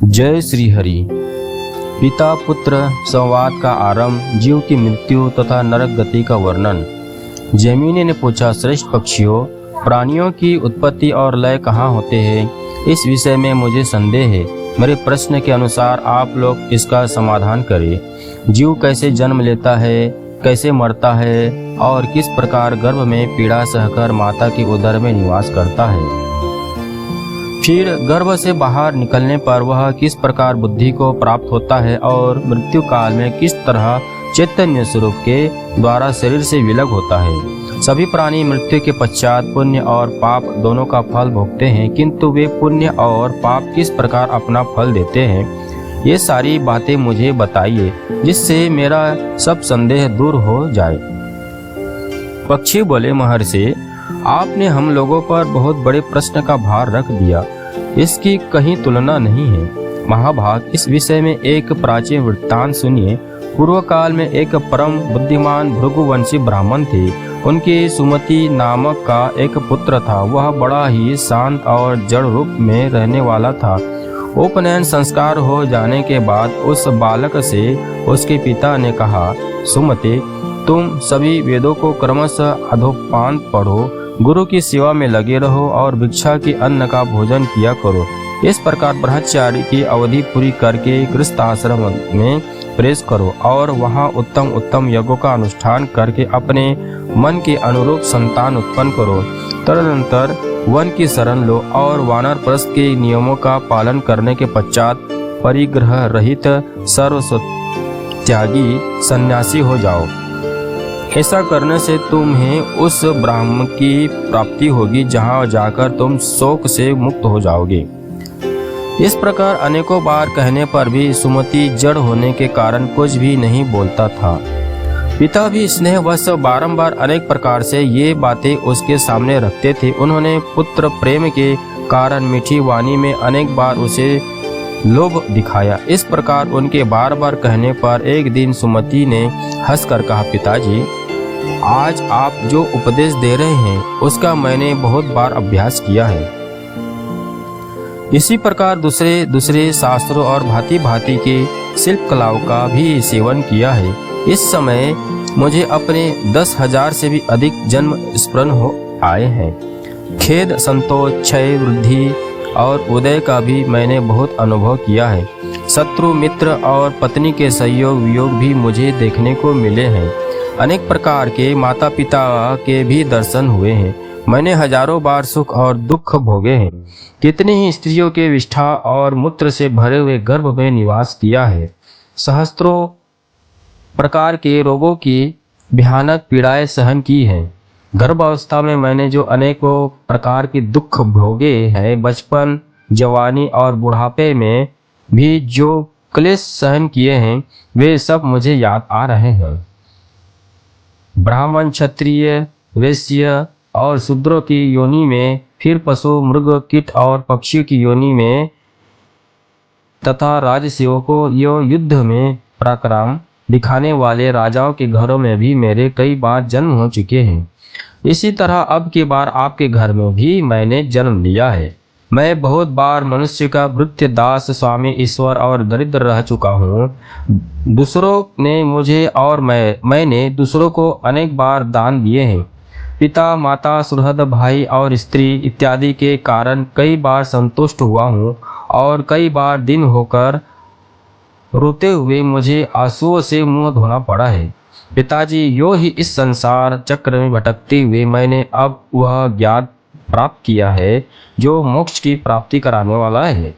जय श्री हरि। पिता पुत्र संवाद का आरंभ, जीव की मृत्यु तथा नरक गति का वर्णन। जैमिनी ने पूछा, श्रेष्ठ पक्षियों, प्राणियों की उत्पत्ति और लय कहाँ होते हैं? इस विषय में मुझे संदेह है। मेरे प्रश्न के अनुसार आप लोग इसका समाधान करें। जीव कैसे जन्म लेता है, कैसे मरता है और किस प्रकार गर्भ में पीड़ा सहकर माता की उदर में निवास करता है? फिर गर्भ से बाहर निकलने पर वह किस प्रकार बुद्धि को प्राप्त होता है और मृत्यु काल में किस तरह चैतन्य स्वरूप के द्वारा शरीर से विलग होता है। सभी प्राणी मृत्यु के पश्चात पुण्य और पाप दोनों का फल भोगते हैं, किंतु वे पुण्य और पाप किस प्रकार अपना फल देते हैं, ये सारी बातें मुझे बताइए, जिससे मेरा सब संदेह दूर हो जाए। पक्षी बोले, महर्षि, आपने हम लोगों पर बहुत बड़े प्रश्न का भार रख दिया। इसकी कहीं तुलना नहीं है। महाभाग, इस विषय में एक प्राचीन वृत्तांत सुनिए। पूर्व काल में एक परम बुद्धिमान भृगुवंशी ब्राह्मण थे। उनकी सुमति नामक का एक पुत्र था। वह बड़ा ही शांत और जड़ रूप में रहने वाला था। उपनयन संस्कार हो जाने के बाद उस बालक से उसके पिता ने कहा, सुमते, तुम सभी वेदों को क्रमशः अधोपांत पढ़ो, गुरु की सेवा में लगे रहो और भिक्षा की अन्न का भोजन किया करो। इस प्रकार ब्रह्मचारी की अवधि पूरी करके गृहस्थाश्रम में प्रवेश करो और वहाँ उत्तम उत्तम यज्ञों का अनुष्ठान करके अपने मन के अनुरूप संतान उत्पन्न करो। तदनंतर वन की शरण लो और वानरप्रस्थ के नियमों का पालन करने के पश्चात परिग्रह रहित सर्व त्यागी सन्यासी हो जाओ। ऐसा करने से तुम्हें उस ब्रह्म की प्राप्ति होगी जहाँ जाकर तुम शोक से मुक्त हो जाओगे। इस प्रकार अनेकों बार कहने पर भी सुमति जड़ होने के कारण कुछ भी नहीं बोलता था। पिता भी स्नेहवश बारंबार अनेक प्रकार से ये बातें उसके सामने रखते थे। उन्होंने पुत्र प्रेम के कारण मीठी वाणी में अनेक बार उसे लोभ दिखाया। इस प्रकार उनके बार बार कहने पर एक दिन सुमति ने हंसकर कहा, पिताजी, आज आप जो उपदेश दे रहे हैं उसका मैंने बहुत बार अभ्यास किया है। इसी प्रकार दूसरे दूसरे शास्त्रों और भांति भांति के शिल्प कलाओं का भी सेवन किया है। इस समय मुझे अपने 10,000 से भी अधिक जन्म स्मरण हो आए हैं। खेद, संतोष, क्षय, वृद्धि और उदय का भी मैंने बहुत अनुभव किया है। शत्रु, मित्र और पत्नी के सहयोग वियोग भी मुझे देखने को मिले हैं। अनेक प्रकार के माता पिता के भी दर्शन हुए हैं। मैंने हजारों बार सुख और दुख भोगे हैं। कितनी ही स्त्रियों के विष्ठा और मूत्र से भरे हुए गर्भ में निवास किया है। सहस्त्रों प्रकार के रोगों की भयानक पीड़ाएं सहन की हैं। गर्भावस्था में मैंने जो अनेकों प्रकार के दुख भोगे हैं, बचपन, जवानी और बुढ़ापे में भी जो क्लेश सहन किए हैं, वे सब मुझे याद आ रहे हैं। ब्राह्मण, क्षत्रिय, वैश्य और शूद्रों की योनि में, फिर पशु, मृग, कीट और पक्षियों की योनि में तथा राजसेवकों यो युद्ध में पराक्रम दिखाने वाले राजाओं के घरों में भी मेरे कई बार जन्म हो चुके हैं। इसी तरह अब की बार आपके घर में भी मैंने जन्म लिया है। मैं बहुत बार मनुष्य का भृत्य, दास, स्वामी, ईश्वर और दरिद्र रह चुका हूँ। दूसरों ने मुझे और मैंने दूसरों को अनेक बार दान दिए हैं। पिता, माता, सुहृद, भाई और स्त्री इत्यादि के कारण कई बार संतुष्ट हुआ हूँ और कई बार दिन होकर रोते हुए मुझे आंसुओं से मुंह धोना पड़ा है। पिताजी, यो ही इस संसार चक्र में भटकते हुए मैंने अब वह ज्ञान प्राप्त किया है जो मोक्ष की प्राप्ति कराने वाला है।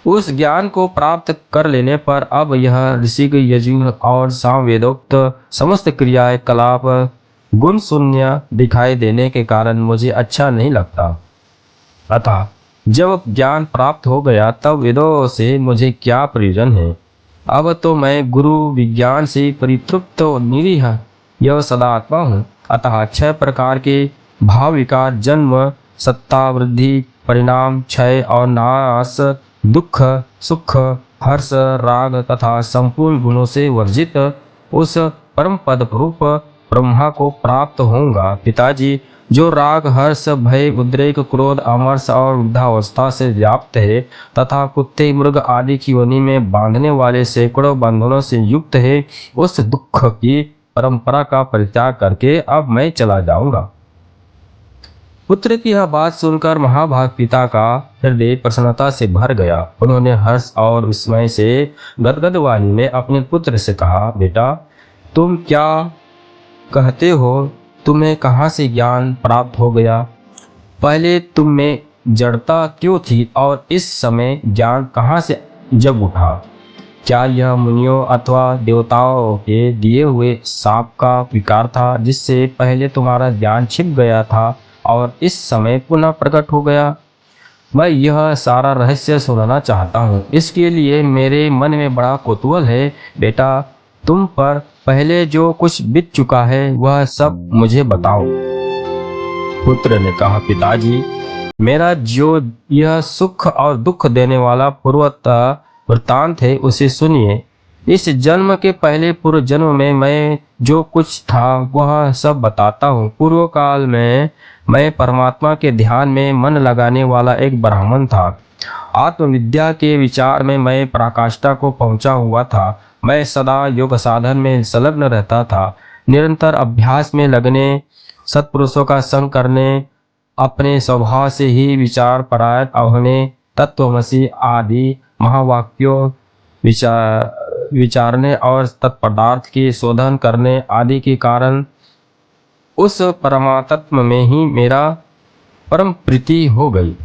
उस ज्ञान को प्राप्त कर लेने पर अब यह ऋषि, यजुर और सामवेदोक्त समस्त क्रियाएं, कलाप गुण शून्य दिखाई देने के कारण मुझे अच्छा नहीं लगता। अतः जब ज्ञान प्राप्त हो गया तब वेदों से मुझे क्या प्रयोजन है। अब तो मैं गुरु विज्ञान से परितृप्त निरीह यह सदात्मा हूँ। अतः 6 प्रकार के भाव विकार, जन्म, सत्ता, वृद्धि, परिणाम, क्षय और नाश, दुख, सुख, हर्ष, राग तथा संपूर्ण गुणों से वर्जित उस परम पद रूप ब्रह्मा को प्राप्त होऊंगा। पिताजी, जो राग, हर्ष, भय, उद्रेक, क्रोध, अमर्ष और वृद्धावस्था से व्याप्त है तथा कुत्ते, मृग आदि की योनि में बांधने वाले सैकड़ों बंधनों से युक्त है, उस दुख की परंपरा का परित्याग करके अब मैं चला जाऊंगा। पुत्र की यह बात सुनकर महाभाग पिता का हृदय प्रसन्नता से भर गया। उन्होंने हर्ष और विस्मय से गदगद वाणी में अपने पुत्र से कहा, बेटा तुम क्या कहते हो? तुम्हें कहाँ से ज्ञान प्राप्त हो गया? पहले तुम में जड़ता क्यों थी और इस समय ज्ञान कहाँ से जग उठा? क्या यह मुनियों अथवा देवताओं के दिए हुए शाप का विकार था, जिससे पहले तुम्हारा ज्ञान छिप गया था और इस समय पुनः प्रकट हो गया? मैं यह सारा रहस्य सुनना चाहता हूँ। इसके लिए मेरे मन में बड़ा कौतूहल है। बेटा तुम पर पहले जो कुछ बीत चुका है वह सब मुझे बताओ। पुत्र ने कहा, पिताजी मेरा जो यह सुख और दुख देने वाला पूर्वतः वृत्तांत है उसे सुनिए। इस जन्म के पहले पूर्व जन्म में मैं जो कुछ था वह सब बताता हूँ। पूर्व काल में मैं परमात्मा के ध्यान में मन लगाने वाला एक ब्राह्मण था। आत्मविद्या के विचार में मैं पराकाष्ठा को पहुंचा हुआ था। मैं सदा योग साधन में संलग्न रहता था। निरंतर अभ्यास में लगने, सत्पुरुषों का संग करने, अपने स्वभाव से ही विचार परायण होने, तत्वमसि आदि महावाक्यों विचारने और तत्पदार्थ की शोधन करने आदि के कारण उस परमात्म में ही मेरा परम प्रीति हो गई।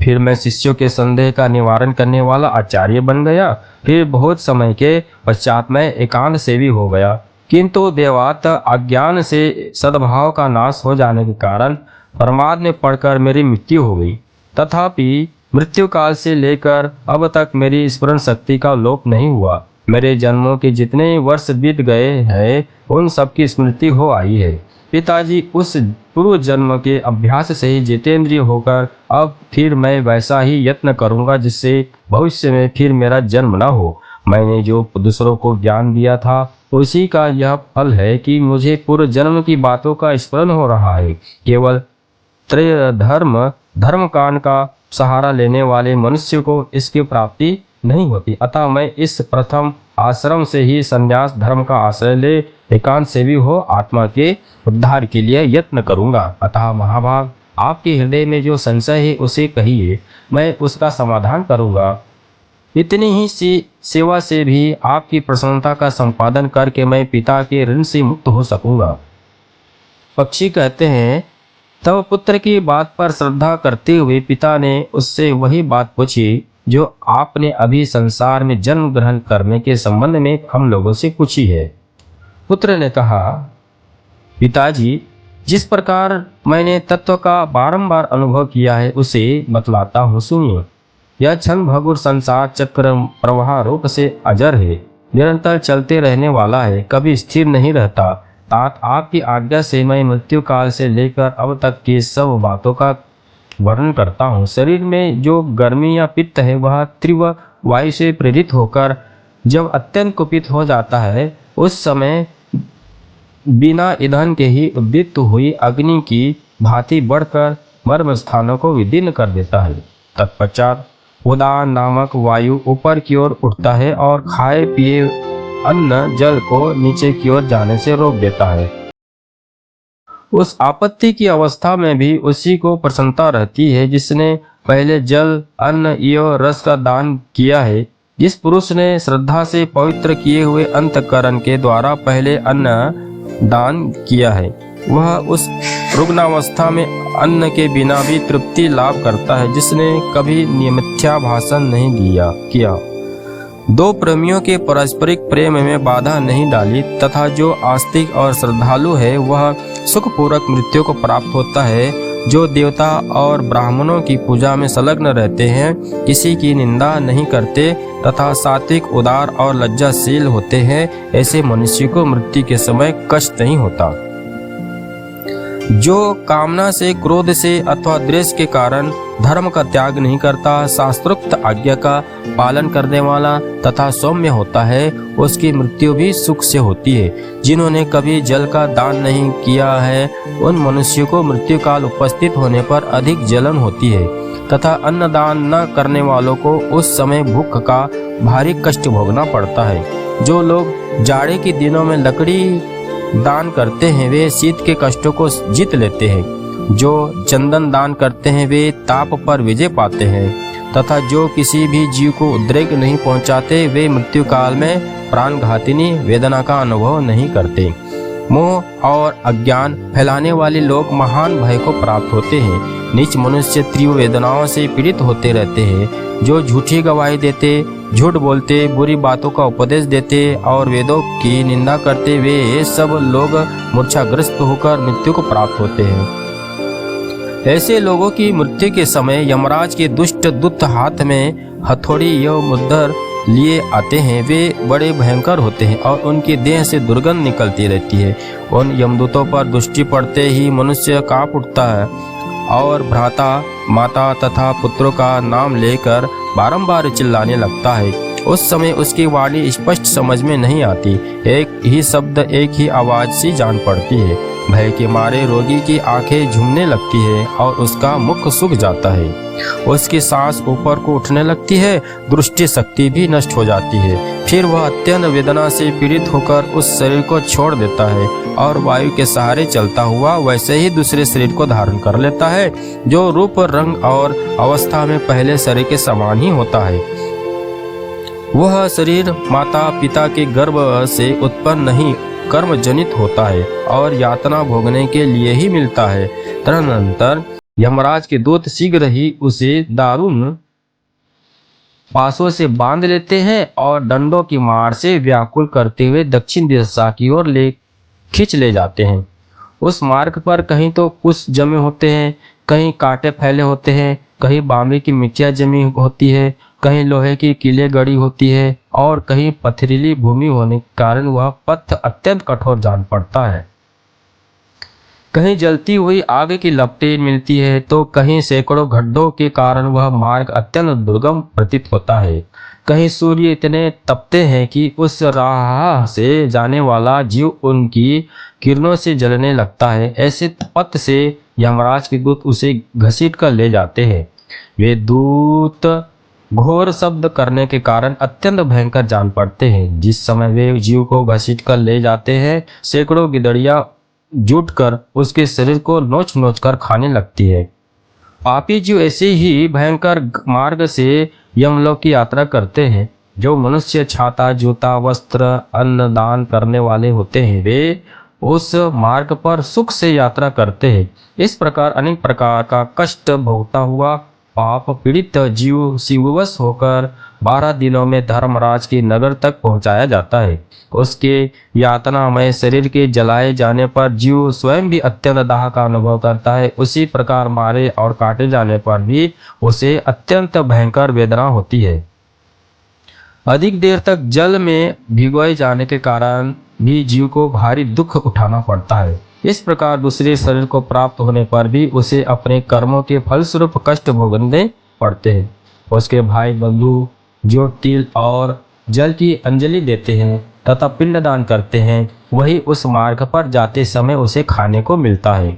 फिर मैं शिष्यों के संदेह का निवारण करने वाला आचार्य बन गया। फिर बहुत समय के पश्चात मैं एकांत सेवी हो गया, किंतु देवात अज्ञान से सद्भाव का नाश हो जाने के कारण प्रमाद में पड़कर मेरी मृत्यु हो गई। तथापि मृत्यु काल से लेकर अब तक मेरी स्मरण शक्ति का लोप नहीं हुआ। मेरे जन्मों के जितने वर्ष बीत गए हैं उन सब की स्मृति हो आई है। पिताजी उस पूर्व जन्म के अभ्यास से ही जितेंद्रिय होकर अब फिर मैं वैसा ही यत्न करूंगा जिससे भविष्य में फिर मेरा जन्म न हो। मैंने जो दूसरों को ज्ञान दिया था उसी का यह फल है कि मुझे पूर्व जन्म की बातों का स्मरण हो रहा है। केवल त्रय धर्म कांड का सहारा लेने वाले मनुष्य को इसकी प्राप्ति नहीं होती। अतः मैं इस प्रथम आश्रम से ही संन्यास धर्म का आश्रय ले एकांत सेवी हो आत्मा के उद्धार के लिए यत्न करूंगा। अतः महाभाग आपके हृदय में जो संशय है उसे कहिए, मैं उसका समाधान करूंगा। इतनी ही सेवा से भी आपकी प्रसन्नता का संपादन करके मैं पिता के ऋण से मुक्त हो सकूंगा। पक्षी कहते हैं, तब पुत्र की बात पर श्रद्धा करते हुए पिता ने उससे वही बात पूछी जो आपने अभी संसार में जन्म ग्रहण करने के संबंध में हम लोगों से पूछी है। पुत्र ने कहा, पिताजी जिस प्रकार मैंने तत्व का बारंबार अनुभव किया है उसे बतलाता हूँ, सुनिए। यह क्षण भंगुर संसार चक्र प्रवाह रूप से अजर है, निरंतर चलते रहने वाला है, कभी स्थिर नहीं रहता। तात आपकी आज्ञा से मैं मृत्यु काल से लेकर अब तक की सब बातों का वर्णन करता हूँ। शरीर में जो गर्मी या पित्त है वह तीव्र वायु से प्रेरित होकर जब अत्यंत कुपित हो जाता है उस समय बिना ईंधन के ही उद्दीप्त हुई अग्नि की भांति बढ़कर मर्म स्थानों को विदीर्ण कर देता है। तत्पश्चात उदान नामक वायु ऊपर की ओर उठता है और खाए पिए अन्न जल को नीचे की ओर जाने से रोक देता है। उस आपत्ति की अवस्था में भी उसी को प्रसन्नता रहती है जिसने पहले जल, अन्न एवं रस का दान किया है। जिस पुरुष ने श्रद्धा से पवित्र किए हुए अंतःकरण के द्वारा पहले अन्न दान किया है वह उस रुग्णावस्था में अन्न के बिना भी तृप्ति लाभ करता है जिसने कभी मिथ्या भाषण नहीं किया, दो प्रेमियों के पारस्परिक प्रेम में बाधा नहीं डाली तथा जो आस्तिक और श्रद्धालु है वह सुखपूर्वक मृत्यु को प्राप्त होता है। जो देवता और ब्राह्मणों की पूजा में संलग्न रहते हैं, किसी की निंदा नहीं करते तथा सात्विक, उदार और लज्जाशील होते हैं, ऐसे मनुष्य को मृत्यु के समय कष्ट नहीं होता। जो कामना से, क्रोध से अथवा द्वेष के कारण धर्म का त्याग नहीं करता, शास्त्रोक्त आज्ञा का पालन करने वाला तथा सौम्य होता है, उसकी मृत्यु भी सुख से होती है। जिन्होंने कभी जल का दान नहीं किया है, उन मनुष्यों को मृत्यु काल उपस्थित होने पर अधिक जलन होती है तथा अन्न दान न करने वालों को उस समय भूख का भारी कष्ट भोगना पड़ता है। जो लोग जाड़े के दिनों में लकड़ी दान करते हैं, वे शीत के कष्टों को जीत लेते हैं। जो चंदन दान करते हैं, वे ताप पर विजय पाते हैं तथा जो किसी भी जीव को उद्रेक नहीं पहुंचाते, वे मृत्यु काल में प्राणघातिनी वेदना का अनुभव नहीं करते। मोह और अज्ञान फैलाने वाले लोग महान भय को प्राप्त होते हैं। नीच मनुष्य तीव्र वेदनाओं से पीड़ित होते रहते हैं। जो झूठी गवाही देते, झूठ बोलते, बुरी बातों का उपदेश देते और वेदों की निंदा करते, वे सब लोग मूर्छाग्रस्त होकर मृत्यु को प्राप्त होते हैं। ऐसे लोगों की मृत्यु के समय यमराज के दुष्ट दूत हाथ में हथौड़ी या मुद्दर लिए आते हैं। वे बड़े भयंकर होते हैं और उनकी देह से दुर्गंध निकलती रहती है। उन यमदूतों पर दृष्टि पड़ते ही मनुष्य कांप उठता है और भ्राता, माता तथा पुत्रों का नाम लेकर बारंबार चिल्लाने लगता है। उस समय उसकी वाणी स्पष्ट समझ में नहीं आती। एक ही शब्द, एक ही आवाज सी जान पड़ती है। भय के मारे रोगी की आंखें झूमने लगती है और उसका मुख सूख जाता है। उसकी सांस ऊपर को उठने लगती है, दृष्टि शक्ति भी नष्ट हो जाती है। फिर वह अत्यंत वेदना से पीड़ित होकर उस शरीर को छोड़ देता है और वायु के सहारे चलता हुआ वैसे ही दूसरे शरीर को धारण कर लेता है, जो रूप, रंग और अवस्था में पहले शरीर के समान ही होता है। वह शरीर माता पिता के गर्भ से उत्पन्न नहीं, कर्म जनित होता है और यातना भोगने के लिए ही मिलता है। तदनंतर यमराज के दूत शीघ्र ही उसे दारुण पासों से बांध लेते हैं और डंडों की मार से व्याकुल करते हुए दक्षिण दिशा की ओर खींच ले जाते हैं। उस मार्ग पर कहीं तो कुछ जमे होते हैं, कहीं कांटे फैले होते हैं, कहीं बांबी की मिट्टियां जमी होती है, कहीं लोहे की कीलें गड़ी होती है और कहीं पथरीली भूमि होने के कारण वह पथ अत्यंत कठोर जान पड़ता है। कहीं जलती हुई आग की लपटें मिलती है तो कहीं सैकड़ों गड्ढों के कारण वह मार्ग अत्यंत दुर्गम प्रतीत होता है। कहीं सूर्य इतने तपते हैं कि उस राह से जाने वाला जीव उनकी किरणों से जलने लगता है। ऐसे पथ से यमराज के दूत उसे घसीट कर ले जाते हैं। वे दूत घोर शब्द करने के कारण अत्यंत भयंकर जान पड़ते हैं। जिस समय वे जीव को घसीट कर ले जाते हैं, सैकड़ों गिदड़ियां जुटकर उसके शरीर को नोच नोच कर खाने लगती है। पापी जीव ऐसे ही भयंकर मार्ग से यमलोक की यात्रा करते हैं। जो मनुष्य छाता, जूता, वस्त्र, अन्न दान करने वाले होते हैं, वे उस मार्ग पर सुख से यात्रा करते हैं। इस प्रकार अनेक प्रकार का कष्ट भोगता हुआ पाप पीड़ित जीव शिववश होकर 12 दिनों में धर्मराज के नगर तक पहुंचाया जाता है। उसके यातनामय शरीर के जलाए जाने पर जीव स्वयं भी अत्यंत दाह का अनुभव करता है। उसी प्रकार मारे और काटे जाने पर भी उसे अत्यंत भयंकर वेदना होती है। अधिक देर तक जल में भिगोए जाने के कारण भी जीव को भारी दुख उठाना पड़ता है। इस प्रकार दूसरे शरीर को प्राप्त होने पर भी उसे अपने कर्मों के फलस्वरूप कष्ट भोगने पड़ते हैं। उसके भाई बंधु जो तिल और जल की अंजलि देते हैं तथा पिंडदान करते हैं, वही उस मार्ग पर जाते समय उसे खाने को मिलता है।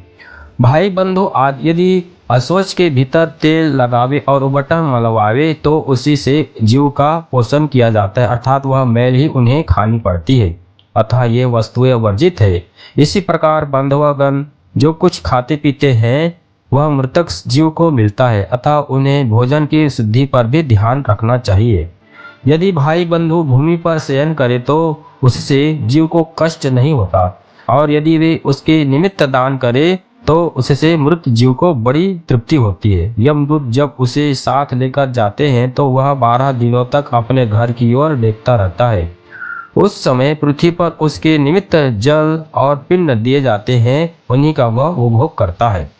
भाई बंधु आदि यदि असोच के भीतर तेल लगावे और बटन मलवावे तो उसी से जीव का पोषण किया जाता है, अर्थात वह मैल ही उन्हें खानी पड़ती है, अतः ये वस्तुएं वर्जित है। इसी प्रकार बंधुगण जो कुछ खाते पीते हैं वह मृतक जीव को मिलता है, अतः उन्हें भोजन की शुद्धि पर भी ध्यान रखना चाहिए। यदि भाई बंधु भूमि पर शयन करे तो उससे जीव को कष्ट नहीं होता, और यदि वे उसके निमित्त दान करे तो उससे मृत जीव को बड़ी तृप्ति होती है। यमदूत जब उसे साथ लेकर जाते हैं तो वह 12 दिनों तक अपने घर की ओर देखता रहता है। उस समय पृथ्वी पर उसके निमित्त जल और पिंड दिए जाते हैं, उन्हीं का वह उपभोग करता है।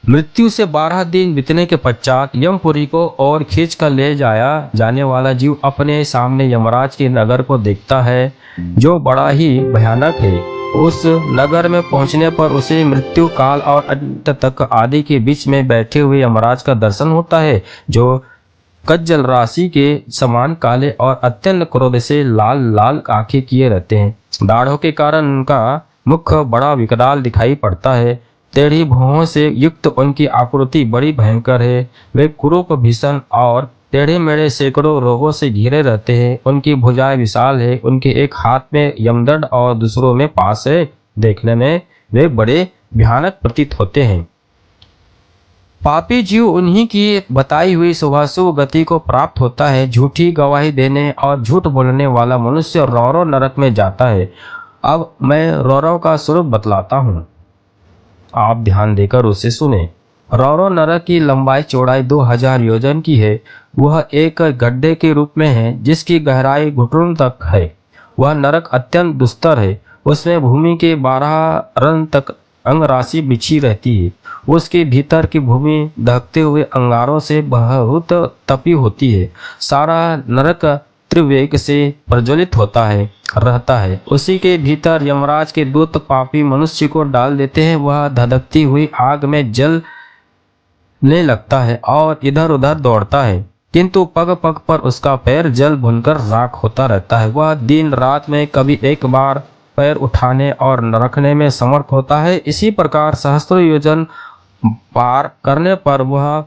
मृत्यु से 12 दिन बीतने के पश्चात यमपुरी को और खींच कर ले जाया जाने वाला जीव अपने सामने यमराज के नगर को देखता है, जो बड़ा ही भयानक है। उस नगर में पहुंचने पर उसे मृत्यु काल और अंत तक आदि के बीच में बैठे हुए यमराज का दर्शन होता है, जो कज्जल राशि के समान काले और अत्यंत क्रोध से लाल लाल आंखें किए रहते हैं। दाढ़ों के कारण उनका मुख बड़ा विकराल दिखाई पड़ता है। टेढ़ी भुहों से युक्त उनकी आकृति बड़ी भयंकर है। वे कुरूप, भीषण और टेढ़े मेढ़े सैकड़ों रोगों से घिरे रहते हैं। उनकी भुजाएं विशाल है। उनके एक हाथ में यमदंड और दूसरों में पास है। देखने में वे बड़े भयानक प्रतीत होते हैं। पापी जीव उन्हीं की बताई हुई शुभाशुभ गति को प्राप्त होता है। झूठी गवाही देने और झूठ बोलने वाला मनुष्य रौरव नरक में जाता है। अब मैं रौरव का स्वरूप बतलाता हूँ, आप ध्यान देकर उसे सुने। रौरव नरक की लंबाई चौड़ाई 2000 योजन की है। वह एक गड्ढे के रूप में है जिसकी गहराई घुटनों तक है। वह नरक अत्यंत दुस्तर है। उसमें भूमि के 12 रन तक अंगराशि बिछी रहती है। उसके भीतर की भूमि दहकते हुए अंगारों से बहुत तपी होती है। सारा नरक त्रिवेग से प्रज्वलित होता है रहता है। उसी के भीतर यमराज के दूत पापी मनुष्य को डाल देते हैं। वह धधकती हुई आग में जलने लगता है और इधर उधर दौड़ता है, किंतु पग पग पर उसका पैर जल भुनकर राख होता रहता है। वह दिन रात में कभी एक बार पैर उठाने और रखने में समर्थ होता है। इसी प्रकार सहस्त्रों योजन पार करने पर वह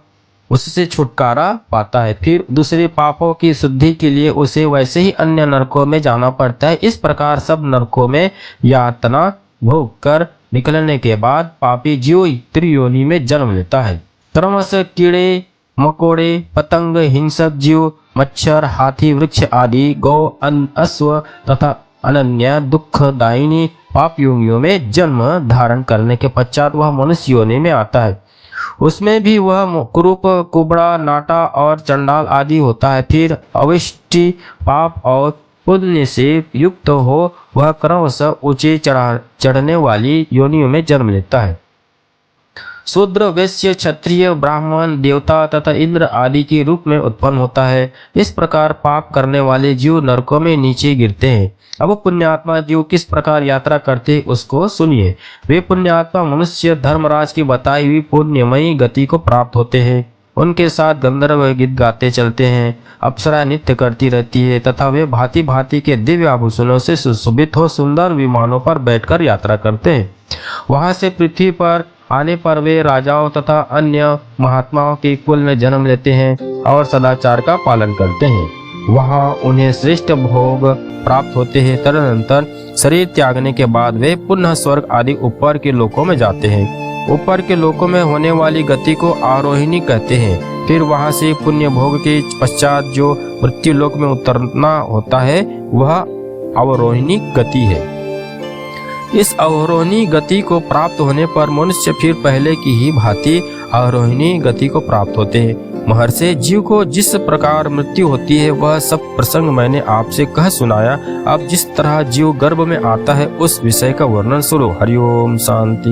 उससे छुटकारा पाता है। फिर दूसरे पापों की शुद्धि के लिए उसे वैसे ही अन्य नरकों में जाना पड़ता है। इस प्रकार सब नरकों में यातना भोग कर निकलने के बाद पापी जीव त्रियोनि में जन्म लेता है। क्रमशः कीड़े मकोड़े, पतंग, हिंसक जीव, मच्छर, हाथी, वृक्ष आदि, गौ, अश्व तथा अनन्य दुखदायिनी पाप योनियों में जन्म धारण करने के पश्चात वह मनुष्य योनि में आता है। उसमें भी वह कुरूप, कुबड़ा, नाटा और चंडाल आदि होता है। फिर अविष्टि, पाप और पुण्य से युक्त हो वह क्रमशः ऊंचे चढ़ने वाली योनियों में जन्म लेता है। शूद्र, वैश्य, क्षत्रिय, ब्राह्मण, देवता तथा इंद्र आदि के रूप में उत्पन्न होता है। इस प्रकार पाप करने वाले जीव नरकों में नीचे गिरते हैं। अब पुण्यात्मा जीव किस प्रकार यात्रा करते उसको सुनिए। वे पुण्यात्मा मनुष्य धर्मराज की बताई हुई पुण्यमयी गति को प्राप्त होते हैं। उनके साथ गंधर्व गीत गाते चलते हैं, अप्सरा नृत्य करती रहती है तथा वे भांति भांति के दिव्य आभूषणों से सुशोभित हो सुंदर विमानों पर बैठकर यात्रा करते हैं। वहां से पृथ्वी पर आने पर वे राजाओं तथा अन्य महात्माओं के कुल में जन्म लेते हैं और सदाचार का पालन करते हैं। वहां उन्हें श्रेष्ठ भोग प्राप्त होते हैं। तदनंतर शरीर त्यागने के बाद वे पुनः स्वर्ग आदि ऊपर के लोकों में जाते हैं। ऊपर के लोकों में होने वाली गति को आरोहिणी कहते हैं। फिर वहां से पुण्य भोग के पश्चात जो मृत्यु लोक में उतरना होता है वह अवरोहिणी गति है। इस अवरोहिणी गति को प्राप्त होने पर मनुष्य फिर पहले की ही भांति अवरोहिणी गति को प्राप्त होते हैं। महर्षि, जीव को जिस प्रकार मृत्यु होती है वह सब प्रसंग मैंने आपसे कह सुनाया। अब जिस तरह जीव गर्भ में आता है उस विषय का वर्णन सुनो। हरिओम शांति।